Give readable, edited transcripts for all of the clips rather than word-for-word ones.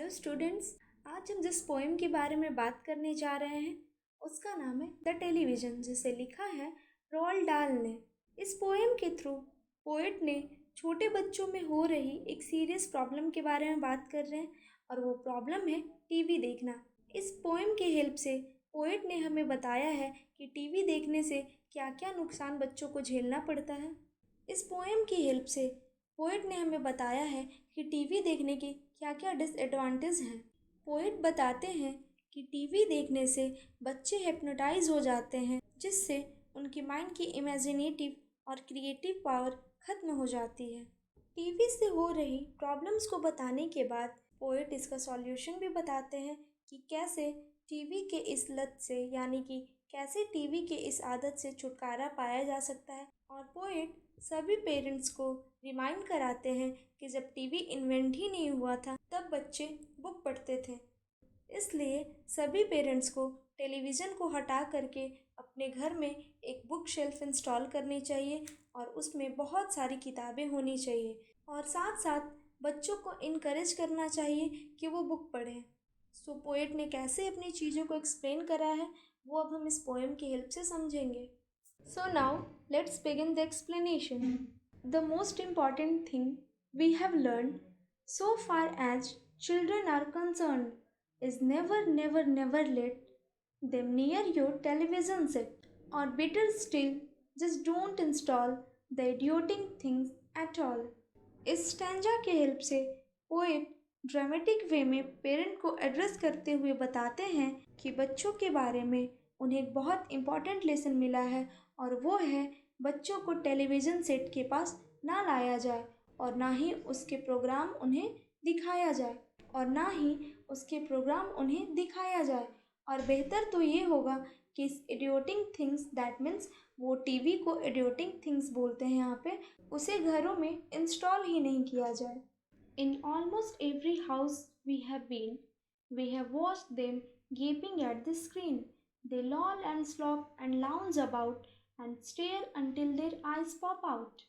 Hello students. आज हम जिस पोएम के बारे में बात करने जा रहे हैं उसका नाम है द टेलीविज़न, जिसे लिखा है रोald डाल ने। इस पोएम के थ्रू पोएट ने छोटे बच्चों में हो रही एक सीरियस प्रॉब्लम के बारे में बात कर रहे हैं और वो प्रॉब्लम है टीवी देखना। इस पोएम के हेल्प से पोएट ने हमें बताया है कि टीवी देखने से क्या क्या नुकसान बच्चों को झेलना पड़ता है। इस पोएम की हेल्प से पोएट ने हमें बताया है कि टीवी देखने के क्या क्या डिसएडवांटेज हैं। पोएट बताते हैं कि टीवी देखने से बच्चे हिप्नोटाइज हो जाते हैं, जिससे उनके माइंड की इमेजिनेटिव और क्रिएटिव पावर खत्म हो जाती है। टीवी से हो रही प्रॉब्लम्स को बताने के बाद पोएट इसका सॉल्यूशन भी बताते हैं कि कैसे टीवी के इस लत से यानी कि कैसे टीवी के इस आदत से छुटकारा पाया जा सकता है। और पोएट सभी पेरेंट्स को रिमाइंड कराते हैं कि जब टीवी इन्वेंट ही नहीं हुआ था तब बच्चे बुक पढ़ते थे, इसलिए सभी पेरेंट्स को टेलीविज़न को हटा करके अपने घर में एक बुक शेल्फ इंस्टॉल करनी चाहिए और उसमें बहुत सारी किताबें होनी चाहिए और साथ साथ बच्चों को इनकरेज करना चाहिए कि वो बुक पढ़ें। सो पोएट ने कैसे अपनी चीज़ों को एक्सप्लेन करा है वो अब हम इस पोएम की हेल्प से समझेंगे। So now let's begin the explanation. The most important thing we have learned so far as children are concerned is never let them near your television set, or better still, just don't install the idiotic things at all. इस stanza के help से poet dramatic वे में parent को address करते हुए बताते हैं कि बच्चों के बारे में उन्हें एक बहुत इम्पॉर्टेंट लेसन मिला है और वो है बच्चों को टेलीविज़न सेट के पास ना लाया जाए और ना ही उसके प्रोग्राम उन्हें दिखाया जाए और बेहतर तो ये होगा कि इस इडियोटिक थिंग्स दैट मीन्स वो टीवी को इडियोटिक थिंग्स बोलते हैं यहाँ पे, उसे घरों में इंस्टॉल ही नहीं किया जाए। In almost every house we have watched them gaping at the screen. They loll and slop and lounge about and stare until their eyes pop out.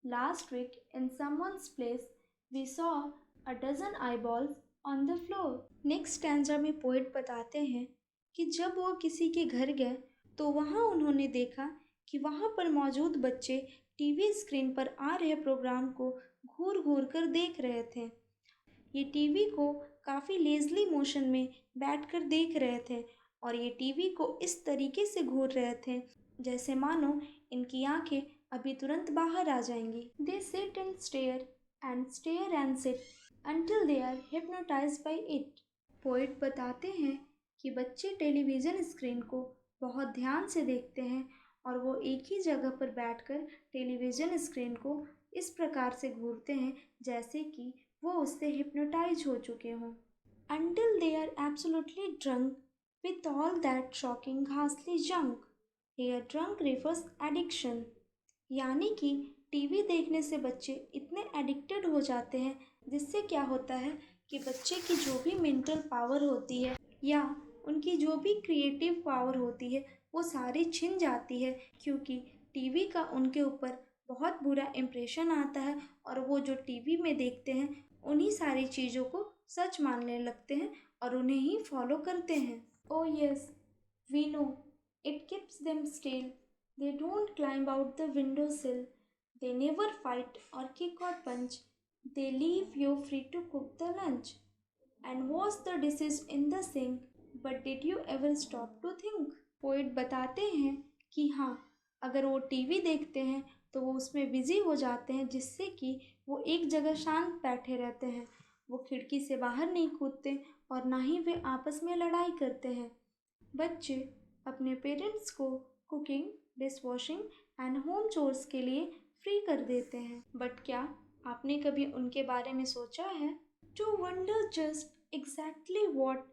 Last week, in someone's place, we saw a dozen eyeballs on the floor. Next stanza में poet बताते हैं कि जब वो किसी के घर गए तो वहाँ उन्होंने देखा कि वहाँ पर मौजूद बच्चे टीवी स्क्रीन पर आ रहे प्रोग्राम को घूर घूर कर देख रहे थे। ये टीवी को काफ़ी लेज़ली मोशन में बैठकर देख रहे थे और ये टीवी को इस तरीके से घूर रहे थे जैसे मानो इनकी आंखें अभी तुरंत बाहर आ जाएंगी। They sit and stare until they are hypnotized by it. Poet बताते हैं कि बच्चे टेलीविज़न स्क्रीन को बहुत ध्यान से देखते हैं और वो एक ही जगह पर बैठकर टेलीविज़न स्क्रीन को इस प्रकार से घूरते हैं जैसे कि वो उससे हिप्नोटाइज हो चुके हों। Until they are absolutely drunk with all that shocking ghastly junk. Here drunk refers addiction, यानी कि टीवी देखने से बच्चे इतने एडिक्टेड हो जाते हैं जिससे क्या होता है कि बच्चे की जो भी मेंटल पावर होती है या उनकी जो भी क्रिएटिव पावर होती है वो सारी छिन जाती है, क्योंकि टीवी का उनके ऊपर बहुत बुरा इम्प्रेशन आता है और वो जो टीवी में देखते हैं उन्हीं सारी चीज़ों को सच मानने लगते हैं और उन्हें ही फॉलो करते हैं। Oh yes, we know. It keeps them still. They don't climb out the windowsill. They never fight or kick or punch. They leave you free to cook the lunch and wash the dishes in the sink. But did you ever stop to think? Poet बताते हैं कि हाँ, अगर वो TV देखते हैं तो वो उसमें बिजी हो जाते हैं जिससे कि वो एक जगह शांत बैठे रहते हैं। वो खिड़की से बाहर नहीं कूदते और ना ही वे आपस में लड़ाई करते हैं। बच्चे अपने पेरेंट्स को cooking, dish washing and home chores के लिए फ्री कर देते हैं। बट क्या आपने कभी उनके बारे में सोचा है? To wonder just exactly what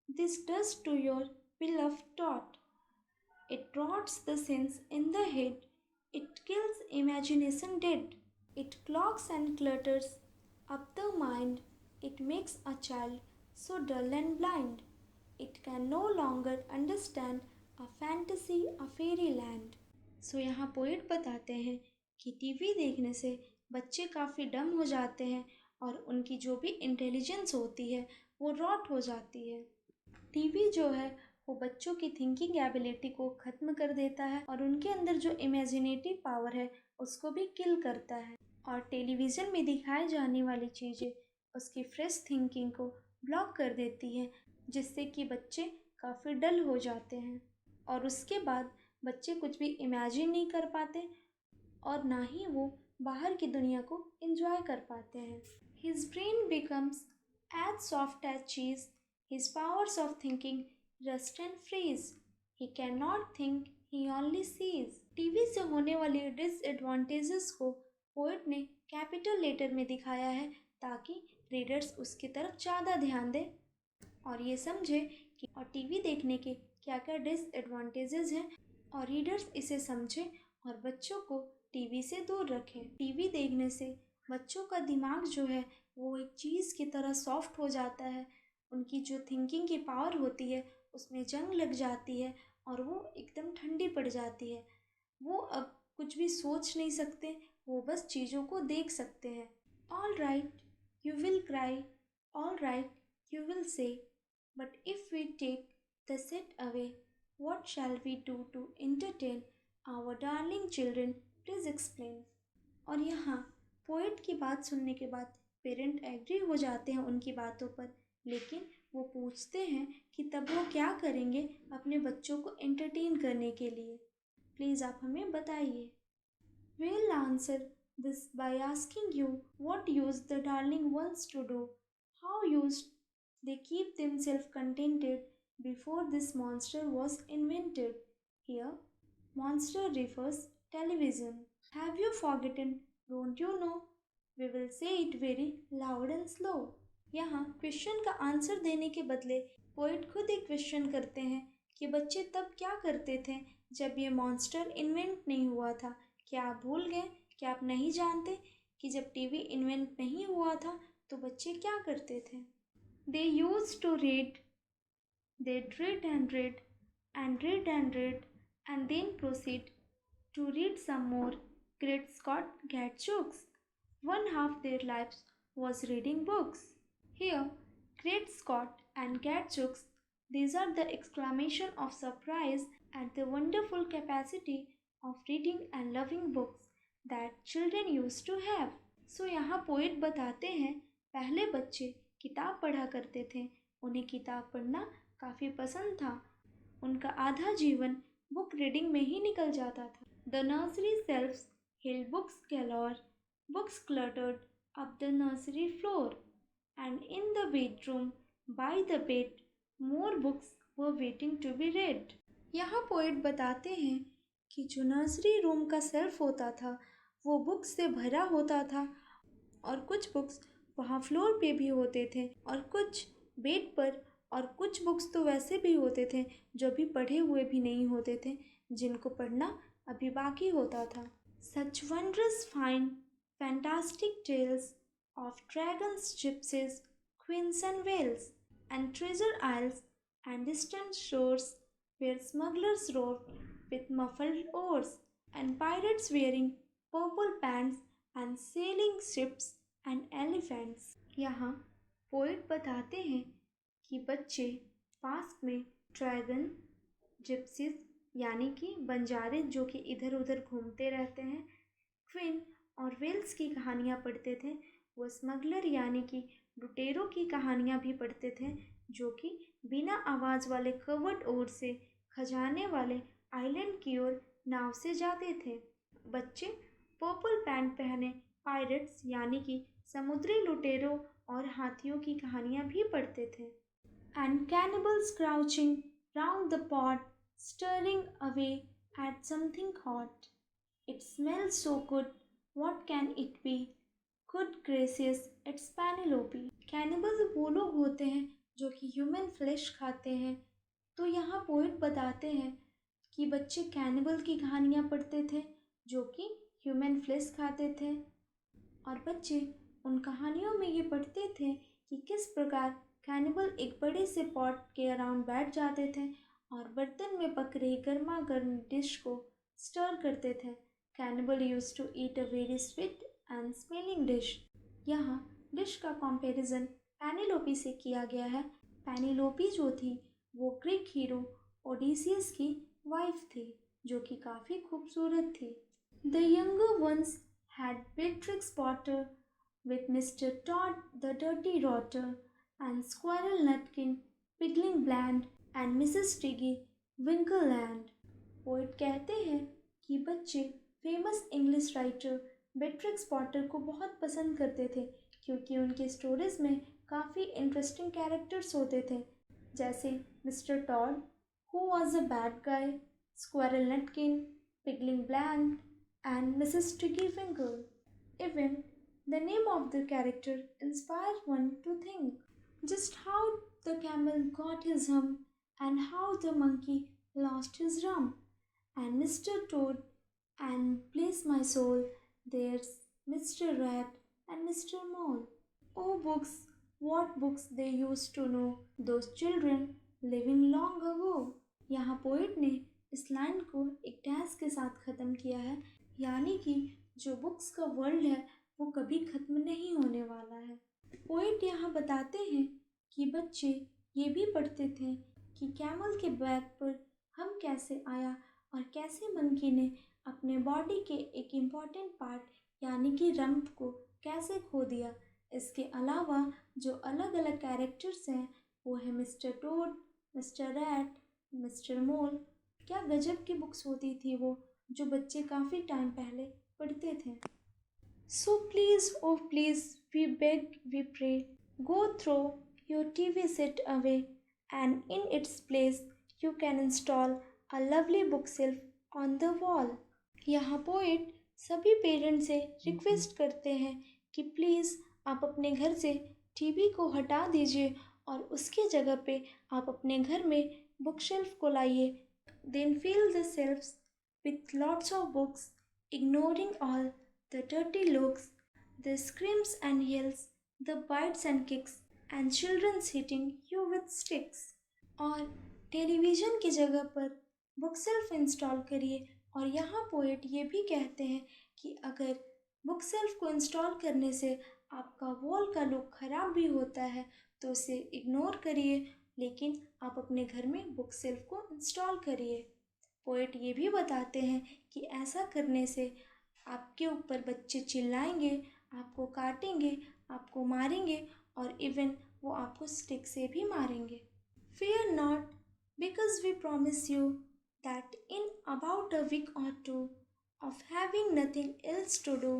this does to your beloved thought. It rots the sense in the head. It kills imagination dead. It clogs and clutters up the mind. It makes a child so dull and blind. It can no longer understand a fantasy, a fairyland. So यहाँ poet बताते हैं कि TV देखने से बच्चे काफ़ी डम हो जाते हैं और उनकी जो भी इंटेलिजेंस होती है वो रॉट हो जाती है। टीवी जो है वो बच्चों की थिंकिंग एबिलिटी को ख़त्म कर देता है और उनके अंदर जो इमेजिनेटिव पावर है उसको भी किल करता है। और टेलीविज़न में दिखाई जाने वाली चीज़ें उसकी फ्रेश थिंकिंग को ब्लॉक कर देती है, जिससे कि बच्चे काफ़ी डल हो जाते हैं और उसके बाद बच्चे कुछ भी इमेजिन नहीं कर पाते और ना ही वो बाहर की दुनिया को एंजॉय कर पाते हैं। His brain becomes as soft as cheese, his powers of thinking rust and freeze. He cannot think, he only sees. TV से होने वाले डिसएडवांटेजेस को पोएट ने कैपिटल लेटर में दिखाया है ताकि रीडर्स उसकी तरफ ज़्यादा ध्यान दें और ये समझे कि और टीवी देखने के क्या क्या डिसएडवांटेजेस हैं और रीडर्स इसे समझें और बच्चों को टीवी से दूर रखें। टीवी देखने से बच्चों का दिमाग जो है वो एक चीज़ की तरह सॉफ्ट हो जाता है। उनकी जो थिंकिंग की पावर होती है उसमें जंग लग जाती है और वो एकदम ठंडी पड़ जाती है। वो अब कुछ भी सोच नहीं सकते, वो बस चीज़ों को देख सकते हैं। All right you will cry, all right you will say, but if we take the set away, what shall we do to entertain our darling children? Please explain. और यहाँ पोएट की बात सुनने के बाद पेरेंट एग्री हो जाते हैं उनकी बातों पर, लेकिन वो पूछते हैं कि तब वो क्या करेंगे अपने बच्चों को एंटरटेन करने के लिए। प्लीज़ आप हमें बताइए। We'll answer this by asking you what use the darling ones to do, how used they keep themselves contented before this monster was invented. Here, monster refers television. Have you forgotten? Don't you know? We will say it very loud and slow. यहाँ question का answer देने के बदले poet खुद एक question करते हैं कि बच्चे तब क्या करते थे जब ये मॉन्स्टर इन्वेंट नहीं हुआ था। क्या आप भूल गए? क्या आप नहीं जानते कि जब टीवी इन्वेंट नहीं हुआ था तो बच्चे क्या करते थे? They used to read. They'd read and read and read and read and then proceed to read some more Great Scott Gadzooks. One half their lives was reading books. Here, Great Scott and Gadzooks, these are the exclamation of surprise at the wonderful capacity of reading and loving books that children used to have. So यहाँ poet बताते हैं पहले बच्चे किताब पढ़ा करते थे, उन्हें किताब पढ़ना काफ़ी पसंद था। उनका आधा जीवन बुक रीडिंग में ही निकल जाता था। The nursery shelves held books galore, books cluttered up the nursery floor, and in the bedroom by the bed more books were waiting to be read. यहाँ पोइट बताते हैं कि जो नर्सरी रूम का शेल्फ होता था वो बुक्स से भरा होता था और कुछ बुक्स वहाँ फ्लोर पे भी होते थे और कुछ बेड पर और कुछ बुक्स तो वैसे भी होते थे जो अभी पढ़े हुए भी नहीं होते थे, जिनको पढ़ना अभी बाकी होता था। Such wondrous fine fantastic tales of dragons, gypsies, queens and whales, and treasure isles and distant shores where smugglers roved with muffled oars, and pirates wearing purple pants and sailing ships and elephants. यहाँ poet बताते हैं कि बच्चे past में dragon, gypsies यानी कि बंजारे जो कि इधर उधर घूमते रहते हैं, क्वीन और वेल्स की कहानियाँ पढ़ते थे। वो स्मगलर यानी कि लुटेरों की कहानियाँ भी पढ़ते थे जो कि बिना आवाज़ वाले कवर्ड ओर से खजाने वाले आइलैंड की ओर नाव से जाते थे। बच्चे पर्पल पैंट पहने पायरेट्स यानी कि समुद्री लुटेरों और हाथियों की कहानियाँ भी पढ़ते थे। And cannibals crouching round the pot, stirring away at something hot. It smells so good, what can it be? Good gracious, it's Penelope. Cannibal वो लोग होते हैं जो कि ह्यूमन फ्लैश खाते हैं। तो यहाँ पोइट बताते हैं कि बच्चे कैनिबल की कहानियाँ पढ़ते थे जो कि ह्यूमन फ्लैश खाते थे और बच्चे उन कहानियों में ये पढ़ते थे कि किस प्रकार कैनिबल एक बड़े से पॉट के अराउंड बैठ जाते थे और बर्तन में पक रही गर्मा गर्म डिश को स्टर करते थे। Cannibal used to eat a very sweet and smelling dish. यहाँ डिश का कंपैरिजन पेनिलोपी से किया गया है। पेनिलोपी जो थी वो ग्रीक हीरो ओडिसियस की वाइफ थी, जो कि काफ़ी खूबसूरत थी। The younger ones had Beatrix Potter with Mr. Todd the Dirty Rotter and Squirrel Nutkin, Pigling Bland and Mrs. Tiggy Winkleland। Poet कहते हैं कि बच्चे फेमस इंग्लिश राइटर बेट्रिक्स पॉटर को बहुत पसंद करते थे, क्योंकि उनके स्टोरीज में काफ़ी इंटरेस्टिंग कैरेक्टर्स होते थे, जैसे Mr Todd who was a bad guy, squirrel Nutkin, Pigling Bland and Mrs Tiggy Winkle. Even the name of the character inspires one to think just how the camel got his hump and how the monkey lost his rump. And Mr. Toad, and bless my soul, there's Mr. Rat and Mr. Mole. Oh, books, what books they used to know, those children living long ago. यहाँ poet ने इस line को एक dash के साथ ख़त्म किया है, यानी कि जो बुक्स का वर्ल्ड है वो कभी ख़त्म नहीं होने वाला है। पोइट यहाँ बताते हैं कि बच्चे ये भी पढ़ते थे कि कैमल के बैक पर हम कैसे आया और कैसे मंकी ने अपने बॉडी के एक इम्पॉर्टेंट पार्ट यानी कि रंप को कैसे खो दिया। इसके अलावा जो अलग अलग कैरेक्टर्स हैं वो है Mr Toad, Mr Rat, Mr Mole. क्या गजब की बुक्स होती थी वो, जो बच्चे काफ़ी टाइम पहले पढ़ते थे। So please, oh please, we beg, we pray, go throw your TV set away, and in its place you can install a lovely bookshelf on the wall। यहाँ पोइट सभी पेरेंट्स से रिक्वेस्ट करते हैं कि please आप अपने घर से टीवी को हटा दीजिए और उसके जगह पे आप अपने घर में बुक शेल्फ को लाइए। Then fill the shelves with lots of books, ignoring all the dirty looks, the screams and yells, the bites and kicks, and children's hitting you with sticks। और टेलीविज़न की जगह पर बुक सेल्फ इंस्टॉल करिए। और यहाँ poet ये भी कहते हैं कि अगर बुक सेल्फ को इंस्टॉल करने से आपका वॉल का लुक ख़राब भी होता है तो उसे इग्नोर करिए, लेकिन आप अपने घर में बुक सेल्फ को इंस्टॉल करिए। पोएट ये भी बताते हैं कि ऐसा करने से आपके ऊपर बच्चे चिल्लाएंगे, आपको काटेंगे, आपको मारेंगे और इवन वो आपको स्टिक से भी मारेंगे। Fear not, because we promise you that in about a week or two of having nothing else to do,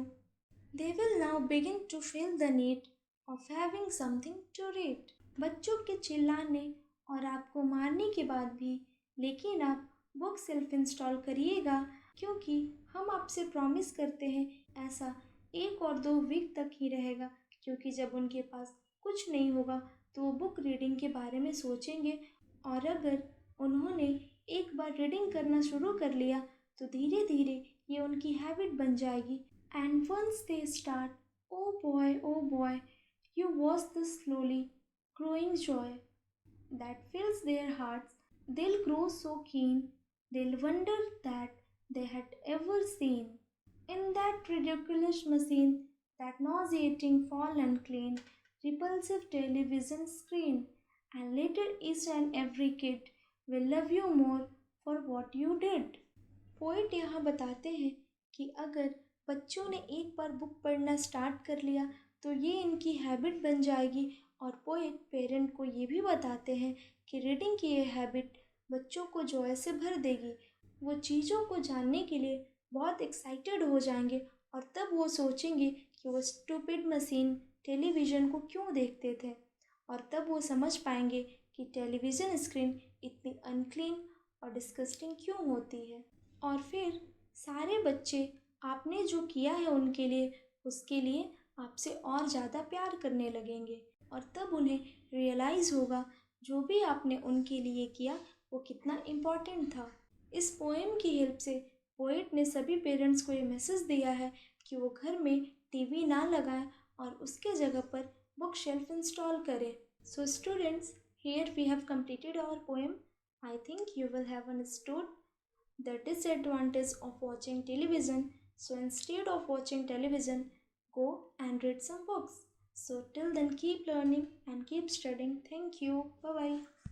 they will now begin to feel the need of having something to read। बच्चों के चिल्लाने और आपको मारने के बाद भी लेकिन आप बुक सेल्फ इंस्टॉल करिएगा, क्योंकि हम आपसे प्रॉमिस करते हैं ऐसा 1 और 2 वीक तक ही रहेगा, क्योंकि जब उनके पास कुछ नहीं होगा तो वो बुक रीडिंग के बारे में सोचेंगे, और अगर उन्होंने एक बार रीडिंग करना शुरू कर लिया तो धीरे धीरे ये उनकी हैबिट बन जाएगी। And once they start, oh boy you watch the slowly growing joy that fills their hearts, they'll grow so keen, they'll wonder that they had ever seen in that ridiculous machine, that nauseating, fall and clean, repulsive television screen, and later each and every kid will love you more for what you did। Poet यहाँ बताते हैं कि अगर बच्चों ने एक बार book पढ़ना start कर लिया तो ये इनकी हैबिट बन जाएगी। और पोइट पेरेंट को ये भी बताते हैं कि रीडिंग की ये हैबिट बच्चों को जॉय से भर देगी। वो चीज़ों को जानने के लिए बहुत एक्साइटेड हो जाएंगे और तब वो सोचेंगे कि वो स्टूपिड मशीन टेलीविज़न को क्यों देखते थे, और तब वो समझ पाएंगे कि टेलीविज़न स्क्रीन इतनी अनक्लीन और डिस्गस्टिंग क्यों होती है। और फिर सारे बच्चे आपने जो किया है उनके लिए, उसके लिए आपसे और ज़्यादा प्यार करने लगेंगे, और तब उन्हें रियलाइज़ होगा जो भी आपने उनके लिए किया वो कितना इम्पॉर्टेंट था। इस पोएम की हेल्प से पोएट ने सभी पेरेंट्स को ये मैसेज दिया है कि वो घर में टीवी ना लगाएं और उसके जगह पर बुक शेल्फ इंस्टॉल करें। So students, here we have completed our poem. I think you will have understood the disadvantage of watching television. So instead of watching television, go and read some books. So till then, keep learning and keep studying. Thank you. Bye bye.